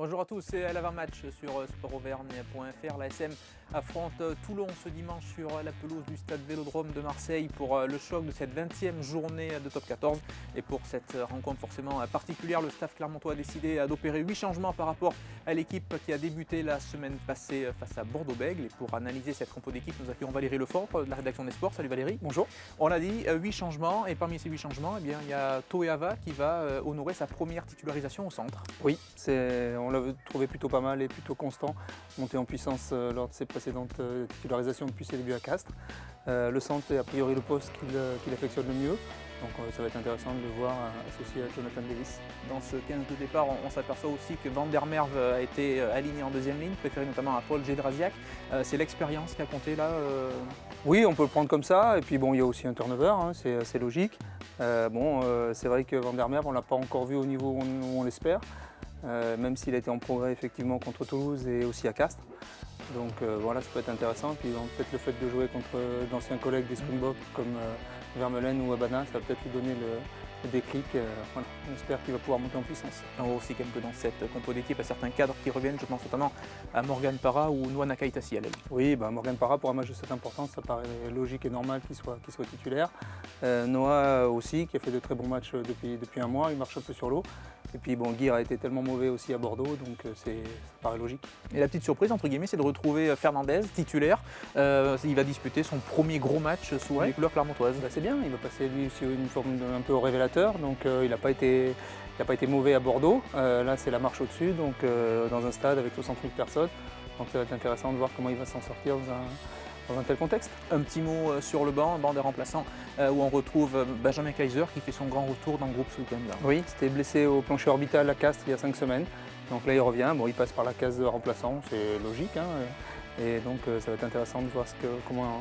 Bonjour à tous, c'est l'avant-match sur sportauvergne.fr. La SM affronte Toulon ce dimanche sur la pelouse du stade Vélodrome de Marseille pour le choc de cette 20e journée de top 14. Et pour cette rencontre forcément particulière, le staff clermontois a décidé d'opérer 8 changements par rapport à l'équipe qui a débuté la semaine passée face à Bordeaux-Bègles. Et pour analyser cette compo d'équipe, nous accueillons Valérie Lefort de la rédaction des sports. Salut Valérie. Bonjour. On l'a dit, 8 changements, et parmi ces 8 changements, eh bien, il y a Toeava qui va honorer sa première titularisation au centre. Oui, on l'a trouvé plutôt pas mal et plutôt constant, monté en puissance lors de ses précédentes titularisations depuis ses débuts à Castres. Le centre est a priori le poste qu'il affectionne le mieux, donc ça va être intéressant de le voir associé à Jonathan Davis. Dans ce 15 de départ, on s'aperçoit aussi que Van der Merwe a été aligné en deuxième ligne, préféré notamment à Paul Gédrasiak. C'est l'expérience qui a compté là Oui, on peut le prendre comme ça, et puis bon, il y a aussi un turnover, hein, c'est assez logique. C'est vrai que Van der Merwe, on ne l'a pas encore vu au niveau où on l'espère. Même s'il a été en progrès effectivement contre Toulouse et aussi à Castres. Donc voilà, ça peut être intéressant. Puis peut-être le fait de jouer contre d'anciens collègues des Springboks comme Vermeulen ou Abana, ça va peut-être lui donner le déclic. Voilà, on espère qu'il va pouvoir monter en puissance. On voit aussi quand même que dans cette compo d'équipe, il y a certains cadres qui reviennent, je pense notamment à Morgan Parra ou Noah Nakaitasi à l'aile. Oui, Morgan Parra pour un match de cette importance, ça paraît logique et normal qu'il soit titulaire. Noah aussi, qui a fait de très bons matchs depuis un mois, il marche un peu sur l'eau. Et puis Guir a été tellement mauvais aussi à Bordeaux, donc ça paraît logique. Et la petite surprise, entre guillemets, c'est de retrouver Fernandez, titulaire. Il va disputer son premier gros match sous les couleurs clermontoises. C'est bien, il va passer lui sur une forme un peu au révélateur, donc il n'a pas été mauvais à Bordeaux. Là c'est la marche au-dessus, donc dans un stade avec 60 000 personnes. Donc ça va être intéressant de voir comment il va s'en sortir dans un tel contexte. Un petit mot sur le banc des remplaçants, où on retrouve Benjamin Kaiser qui fait son grand retour dans le groupe ce week-end. Oui, c'était blessé au plancher orbital à Castres il y a 5 semaines. Donc là il revient, il passe par la case de remplaçant, c'est logique. Et donc ça va être intéressant de voir comment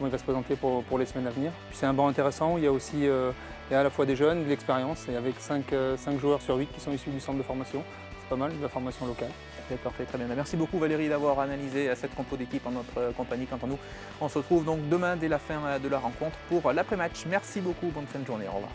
il va se présenter pour les semaines à venir. Puis c'est un banc intéressant où il y a aussi il y a à la fois des jeunes, de l'expérience, et avec 5 joueurs sur 8 qui sont issus du centre de formation. C'est pas mal, de la formation locale. Parfait, très bien. Merci beaucoup Valérie d'avoir analysé cette compo d'équipe en notre compagnie. Quant à nous, on se retrouve donc demain dès la fin de la rencontre pour l'après-match. Merci beaucoup, bonne fin de journée, au revoir.